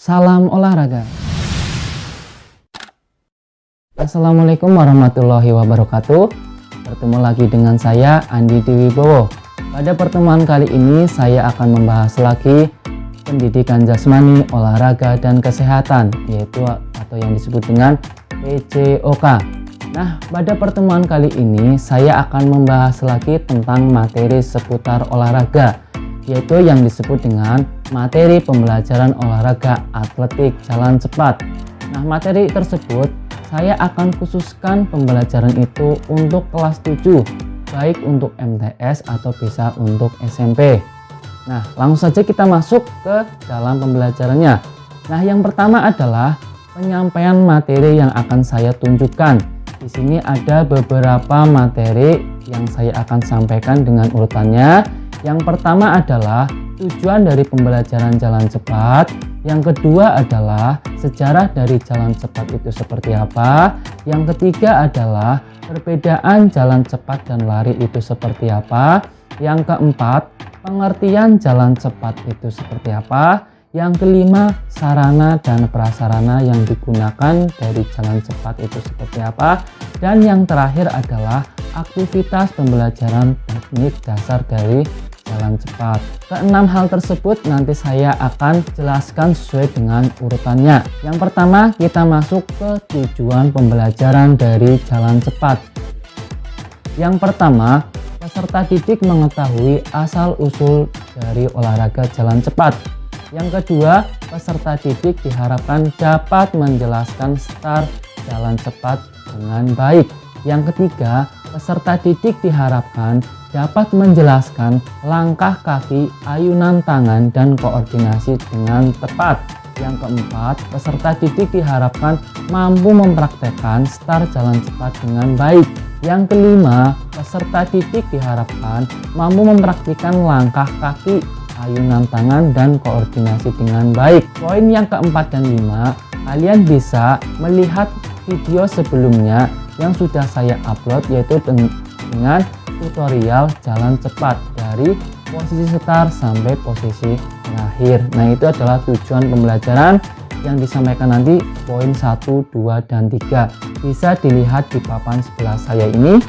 Salam olahraga. Assalamualaikum warahmatullahi wabarakatuh. Bertemu lagi dengan saya Andi Dwibowo. Pada pertemuan kali ini saya akan membahas lagi pendidikan jasmani, olahraga dan kesehatan, yaitu atau yang disebut dengan PJOK. Nah, pada pertemuan kali ini saya akan membahas lagi tentang materi seputar olahraga, yaitu yang disebut dengan materi pembelajaran olahraga atletik jalan cepat. Nah, materi tersebut saya akan khususkan pembelajaran itu untuk kelas 7, baik untuk MTS atau bisa untuk SMP. Nah, langsung saja kita masuk ke dalam pembelajarannya. Nah, yang pertama adalah penyampaian materi yang akan saya tunjukkan. Di sini ada beberapa materi yang saya akan sampaikan dengan urutannya. Yang pertama adalah tujuan dari pembelajaran jalan cepat. Yang kedua adalah sejarah dari jalan cepat itu seperti apa. Yang ketiga adalah perbedaan jalan cepat dan lari itu seperti apa. Yang keempat, pengertian jalan cepat itu seperti apa. Yang kelima, sarana dan prasarana yang digunakan dari jalan cepat itu seperti apa. Dan yang terakhir adalah aktivitas pembelajaran teknik dasar dari jalan cepat. Keenam hal tersebut nanti saya akan jelaskan sesuai dengan urutannya. Yang pertama, kita masuk ke tujuan pembelajaran dari jalan cepat. Yang pertama, peserta didik mengetahui asal-usul dari olahraga jalan cepat. Yang kedua, peserta didik diharapkan dapat menjelaskan start jalan cepat dengan baik. Yang ketiga, peserta didik diharapkan dapat menjelaskan langkah kaki, ayunan tangan, dan koordinasi dengan tepat. Yang keempat, peserta didik diharapkan mampu mempraktekkan start jalan cepat dengan baik. Yang kelima, peserta didik diharapkan mampu mempraktikkan langkah kaki, ayunan tangan, dan koordinasi dengan baik. Poin yang keempat dan lima, kalian bisa melihat video sebelumnya yang sudah saya upload, yaitu dengan tutorial jalan cepat dari posisi start sampai posisi terakhir. Nah, itu adalah tujuan pembelajaran yang disampaikan nanti poin 1, 2, dan 3. Bisa dilihat di papan sebelah saya ini.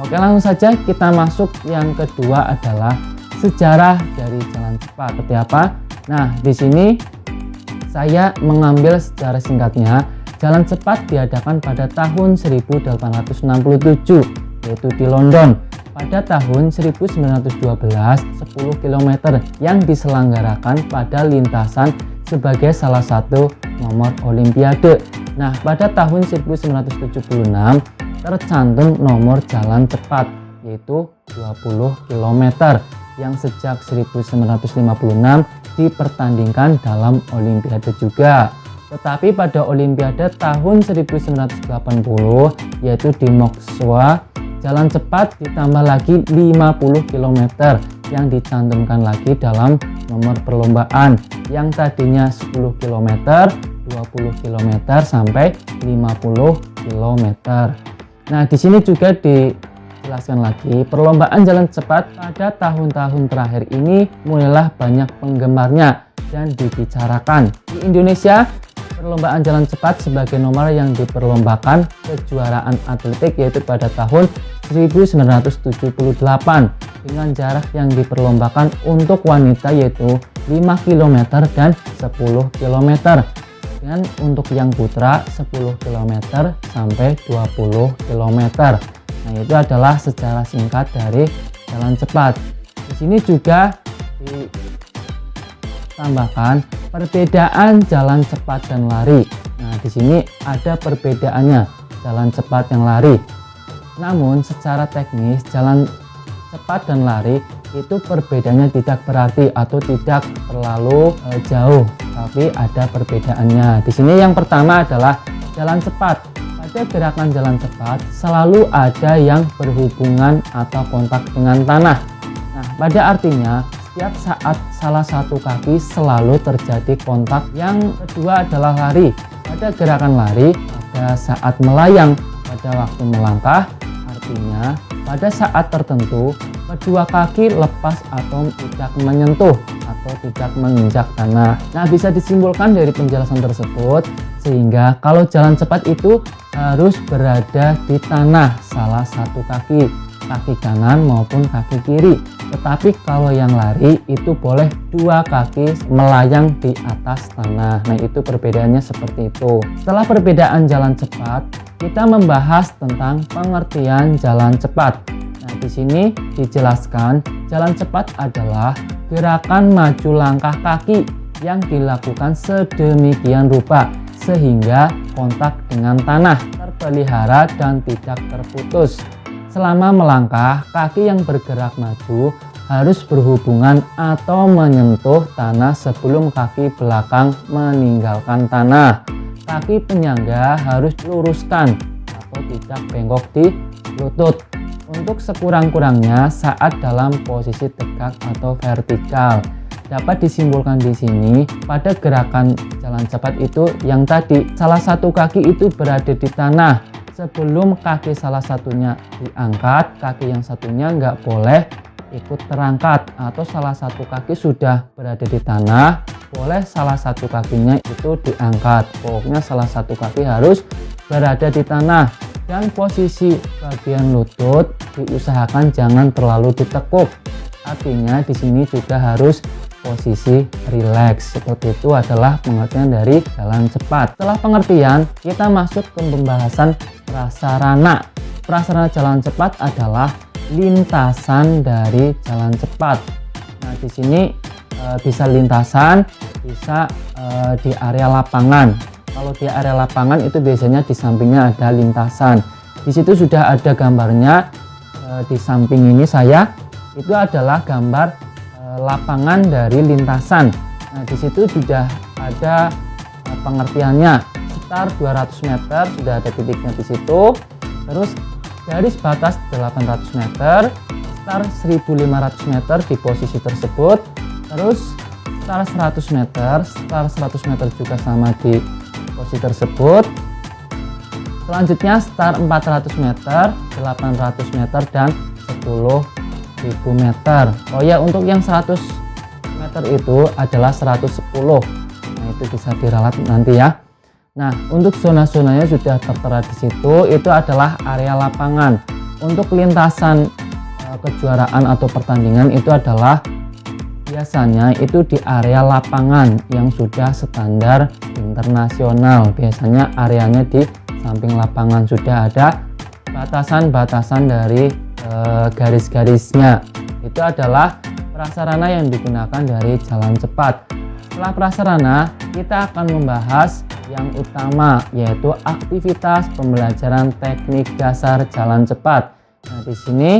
Oke, langsung saja kita masuk. Yang kedua adalah sejarah dari jalan cepat. Seperti apa? Nah, di sini saya mengambil sejarah singkatnya. Jalan cepat diadakan pada tahun 1867, yaitu di London. Pada tahun 1912, 10 km yang diselenggarakan pada lintasan sebagai salah satu nomor olimpiade. Nah, pada tahun 1976 tercantum nomor jalan cepat, yaitu 20 km yang sejak 1956 dipertandingkan dalam olimpiade juga. Tetapi pada olimpiade tahun 1980, yaitu di Moskwa, jalan cepat ditambah lagi 50 km yang dicantumkan lagi dalam nomor perlombaan, yang tadinya 10 km, 20 km sampai 50 km. Nah, di sini juga dijelaskan lagi, perlombaan jalan cepat pada tahun-tahun terakhir ini mulailah banyak penggemarnya dan dibicarakan. Di Indonesia, perlombaan jalan cepat sebagai nomor yang diperlombakan kejuaraan atletik, yaitu pada tahun 1978 dengan jarak yang diperlombakan untuk wanita yaitu 5 km dan 10 km, dan untuk yang putra 10 km sampai 20 km. Nah, itu adalah sejarah singkat dari jalan cepat. Di sini juga ditambahkan perbedaan jalan cepat dan lari. Nah, di sini ada perbedaannya jalan cepat yang lari. Namun secara teknis jalan cepat dan lari itu perbedaannya tidak berarti atau tidak terlalu jauh, tapi ada perbedaannya. Di sini yang pertama adalah jalan cepat. Pada gerakan jalan cepat selalu ada yang berhubungan atau kontak dengan tanah. Nah, pada artinya setiap saat salah satu kaki selalu terjadi kontak. Yang kedua adalah lari. Pada gerakan lari, pada saat melayang, pada waktu melangkah, artinya pada saat tertentu kedua kaki lepas atau tidak menyentuh atau tidak menginjak tanah. Nah, bisa disimpulkan dari penjelasan tersebut sehingga kalau jalan cepat itu harus berada di tanah salah satu kaki kanan maupun kaki kiri. Tetapi kalau yang lari itu boleh dua kaki melayang di atas tanah. Nah, itu perbedaannya seperti itu. Setelah perbedaan jalan cepat, kita membahas tentang pengertian jalan cepat. Nah, di sini dijelaskan jalan cepat adalah gerakan maju langkah kaki yang dilakukan sedemikian rupa sehingga kontak dengan tanah terpelihara dan tidak terputus. Selama melangkah, kaki yang bergerak maju harus berhubungan atau menyentuh tanah sebelum kaki belakang meninggalkan tanah. Kaki penyangga harus luruskan atau tidak bengkok di lutut. Untuk sekurang-kurangnya saat dalam posisi tegak atau vertikal. Dapat disimpulkan di sini pada gerakan jalan cepat itu yang tadi salah satu kaki itu berada di tanah. Sebelum kaki salah satunya diangkat, kaki yang satunya nggak boleh ikut terangkat, atau salah satu kaki sudah berada di tanah, boleh salah satu kakinya itu diangkat. Pokoknya salah satu kaki harus berada di tanah. Dan posisi bagian lutut diusahakan jangan terlalu ditekuk. Artinya di sini juga harus posisi rileks. Seperti itu adalah pengertian dari jalan cepat. Setelah pengertian, kita masuk ke pembahasan prasarana. Prasarana jalan cepat adalah lintasan dari jalan cepat. Nah, di sini bisa lintasan, bisa di area lapangan. Kalau di area lapangan itu biasanya di sampingnya ada lintasan. Di situ sudah ada gambarnya. Di samping ini saya itu adalah gambar lapangan dari lintasan. Nah, di situ sudah ada pengertiannya. Start 200 meter sudah ada titiknya di situ. Terus garis batas 800 meter, start 1500 meter di posisi tersebut. Terus start 100 meter, start 100 meter juga sama di posisi tersebut. Selanjutnya start 400 meter, 800 meter dan 10.000 meter. Oh ya, untuk yang 100 meter itu adalah 110. Nah, itu bisa diralat nanti ya. Nah, untuk zona-zonanya sudah tertera di situ. Itu adalah area lapangan. Untuk lintasan kejuaraan atau pertandingan itu adalah biasanya itu di area lapangan yang sudah standar internasional. Biasanya areanya di samping lapangan sudah ada batasan-batasan dari garis-garisnya. Itu adalah prasarana yang digunakan dari jalan cepat. Setelah prasarana, kita akan membahas yang utama, yaitu aktivitas pembelajaran teknik dasar jalan cepat. Nah, di sini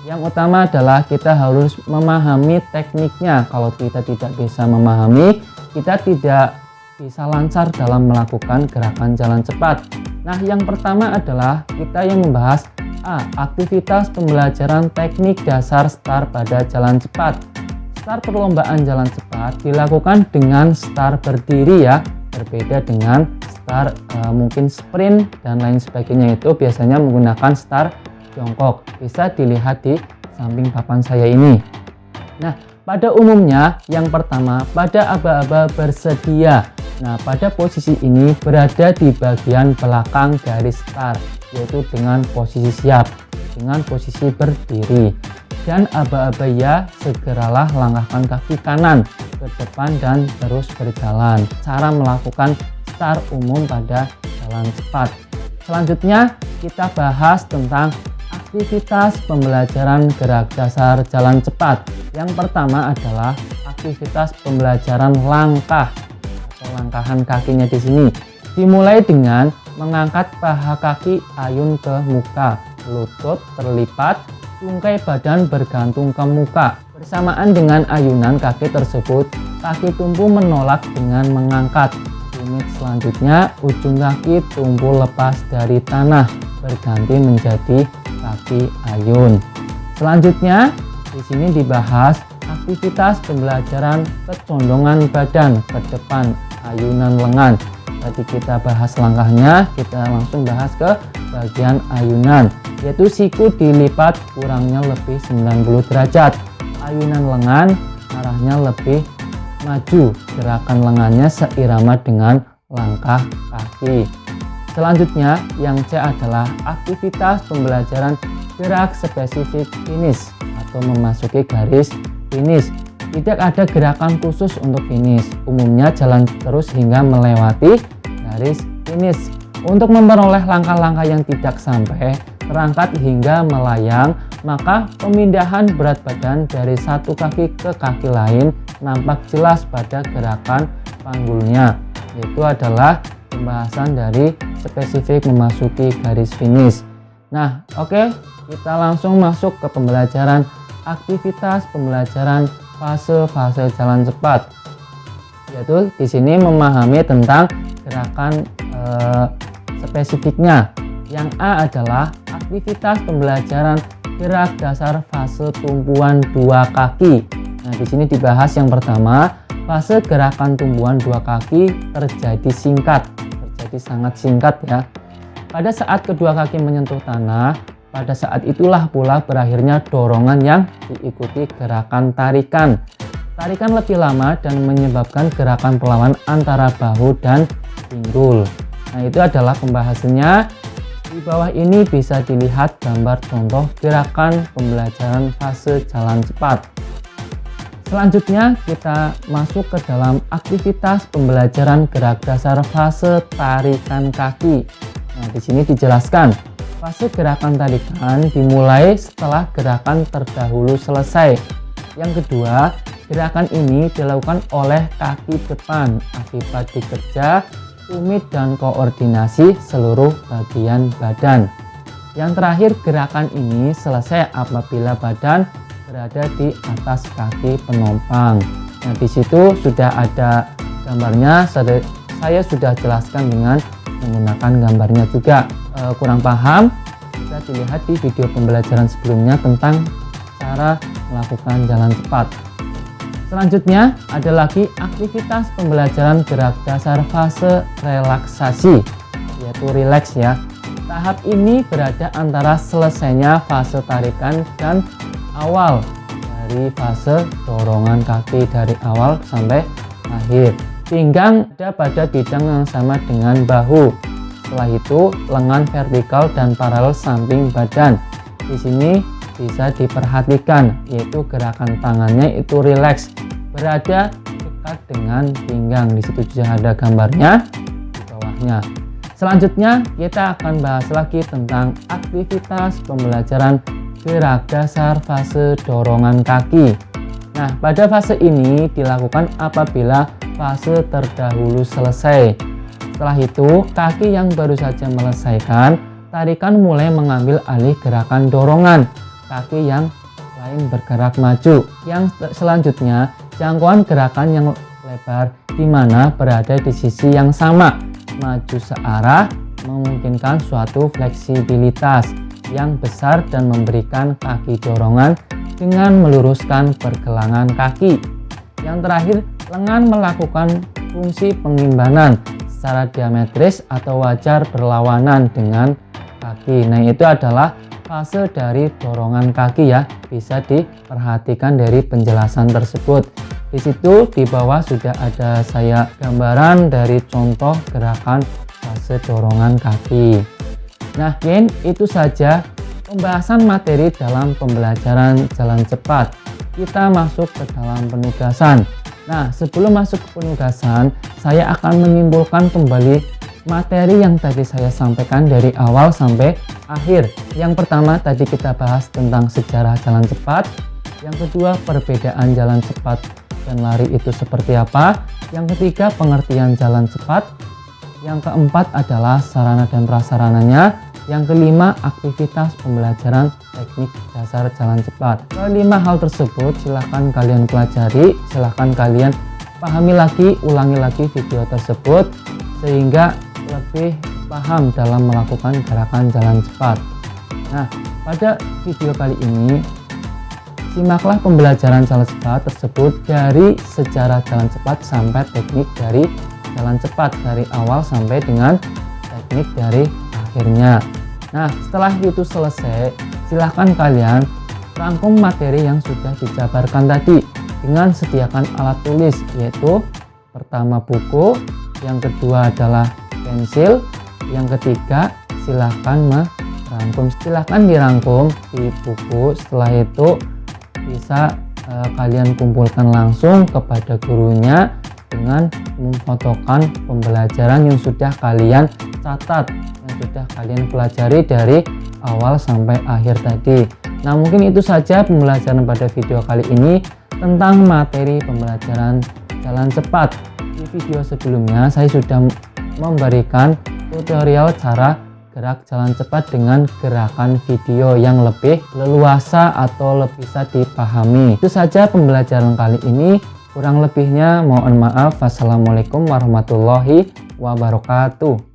yang utama adalah kita harus memahami tekniknya. Kalau kita tidak bisa memahami, kita tidak bisa lancar dalam melakukan gerakan jalan cepat. Nah, yang pertama adalah kita yang membahas aktivitas pembelajaran teknik dasar start pada jalan cepat. Start perlombaan jalan cepat dilakukan dengan start berdiri ya, berbeda dengan start mungkin sprint dan lain sebagainya, itu biasanya menggunakan start jongkok. Bisa dilihat di samping papan saya ini. Nah, pada umumnya yang pertama pada aba-aba bersedia. Nah, pada posisi ini berada di bagian belakang garis start, yaitu dengan posisi siap, dengan posisi berdiri. Dan aba-aba ya, segeralah langkahkan kaki kanan ke depan dan terus berjalan. Cara melakukan start umum pada jalan cepat. Selanjutnya kita bahas tentang aktivitas pembelajaran gerak dasar jalan cepat. Yang pertama adalah aktivitas pembelajaran langkah atau langkahan kakinya di sini. Dimulai dengan mengangkat paha kaki ayun ke muka, lutut terlipat, tungkai badan bergantung ke muka. Bersamaan dengan ayunan kaki tersebut, kaki tumpu menolak dengan mengangkat. Unit selanjutnya, ujung kaki tumpu lepas dari tanah, berganti menjadi kaki ayun. Selanjutnya, di sini dibahas aktivitas pembelajaran kecondongan badan ke depan, ayunan lengan. Tadi kita bahas langkahnya, kita langsung bahas ke bagian ayunan, yaitu siku dilipat kurangnya lebih 90 derajat. Ayunan lengan arahnya lebih maju, gerakan lengannya seirama dengan langkah kaki. Selanjutnya yang C adalah aktivitas pembelajaran gerak spesifik finish atau memasuki garis finish. Tidak ada gerakan khusus untuk finish, umumnya jalan terus hingga melewati garis finish. Untuk memperoleh langkah-langkah yang tidak sampai terangkat hingga melayang, maka pemindahan berat badan dari satu kaki ke kaki lain nampak jelas pada gerakan panggulnya, yaitu adalah pembahasan dari spesifik memasuki garis finish. Nah, oke, kita langsung masuk ke pembelajaran aktivitas pembelajaran fase-fase jalan cepat, yaitu di sini memahami tentang gerakan spesifiknya. Yang A adalah aktivitas pembelajaran gerak dasar fase tumpuan dua kaki. Nah, di sini dibahas yang pertama, fase gerakan tumpuan dua kaki terjadi sangat singkat ya. Pada saat kedua kaki menyentuh tanah, pada saat itulah pula berakhirnya dorongan yang diikuti gerakan tarikan. Tarikan lebih lama dan menyebabkan gerakan perlawanan antara bahu dan pinggul. Nah, itu adalah pembahasannya. Di bawah ini bisa dilihat gambar contoh gerakan pembelajaran fase jalan cepat. Selanjutnya kita masuk ke dalam aktivitas pembelajaran gerak dasar fase tarikan kaki. Nah, di sini dijelaskan fase gerakan tarikan dimulai setelah gerakan terdahulu selesai. Yang kedua, gerakan ini dilakukan oleh kaki depan akibat dikerja tumit dan koordinasi seluruh bagian badan. Yang terakhir, gerakan ini selesai apabila badan berada di atas kaki penompang. Nah, di situ sudah ada gambarnya, saya sudah jelaskan dengan menggunakan gambarnya juga. Kurang paham, bisa dilihat di video pembelajaran sebelumnya tentang cara melakukan jalan cepat. Selanjutnya ada lagi aktivitas pembelajaran gerak dasar fase relaksasi, yaitu relax ya. Tahap ini berada antara selesainya fase tarikan dan awal dari fase dorongan kaki dari awal sampai akhir. Pinggang ada pada bidang yang sama dengan bahu. Setelah itu lengan vertikal dan paralel samping badan. Di sini bisa diperhatikan, yaitu gerakan tangannya itu rileks, berada dekat dengan pinggang. Di situ juga ada gambarnya di bawahnya. Selanjutnya kita akan bahas lagi tentang aktivitas pembelajaran gerak dasar fase dorongan kaki. Nah, pada fase ini dilakukan apabila fase terdahulu selesai. Setelah itu, kaki yang baru saja menyelesaikan tarikan mulai mengambil alih gerakan dorongan. Kaki yang lain bergerak maju. Yang selanjutnya, jangkauan gerakan yang lebar di mana berada di sisi yang sama. Maju searah memungkinkan suatu fleksibilitas yang besar dan memberikan kaki dorongan dengan meluruskan pergelangan kaki. Yang terakhir, lengan melakukan fungsi pengimbangan secara diametris atau wajar berlawanan dengan kaki. Nah, itu adalah fase dari dorongan kaki ya. Bisa diperhatikan dari penjelasan tersebut. Di situ di bawah sudah ada saya gambaran dari contoh gerakan fase dorongan kaki. Nah, itu saja pembahasan materi dalam pembelajaran jalan cepat. Kita masuk ke dalam penugasan. Nah, sebelum masuk ke penugasan, saya akan menyimpulkan kembali materi yang tadi saya sampaikan dari awal sampai akhir. Yang pertama tadi kita bahas tentang sejarah jalan cepat. Yang kedua, perbedaan jalan cepat dan lari itu seperti apa. Yang ketiga, pengertian jalan cepat. Yang keempat adalah sarana dan prasarananya. Yang kelima, aktivitas pembelajaran teknik dasar jalan cepat. Kelima hal tersebut silahkan kalian pelajari, silahkan kalian pahami lagi, ulangi lagi video tersebut sehingga lebih paham dalam melakukan gerakan jalan cepat. Nah, pada video kali ini simaklah pembelajaran jalan cepat tersebut dari sejarah jalan cepat sampai teknik dari jalan cepat, dari awal sampai dengan teknik dari akhirnya. Nah, setelah itu selesai, silahkan kalian rangkum materi yang sudah dijabarkan tadi dengan sediakan alat tulis, yaitu pertama buku, yang kedua adalah pensil, yang ketiga silahkan dirangkum di buku. Setelah itu bisa kalian kumpulkan langsung kepada gurunya dengan memfotokan pembelajaran yang sudah kalian catat, yang sudah kalian pelajari dari awal sampai akhir tadi. Nah, mungkin itu saja pembelajaran pada video kali ini tentang materi pembelajaran jalan cepat. Di video sebelumnya saya sudah memberikan tutorial cara gerak jalan cepat dengan gerakan video yang lebih leluasa atau lebih bisa dipahami. Itu saja pembelajaran kali ini. Kurang lebihnya mohon maaf. Wassalamualaikum warahmatullahi wabarakatuh.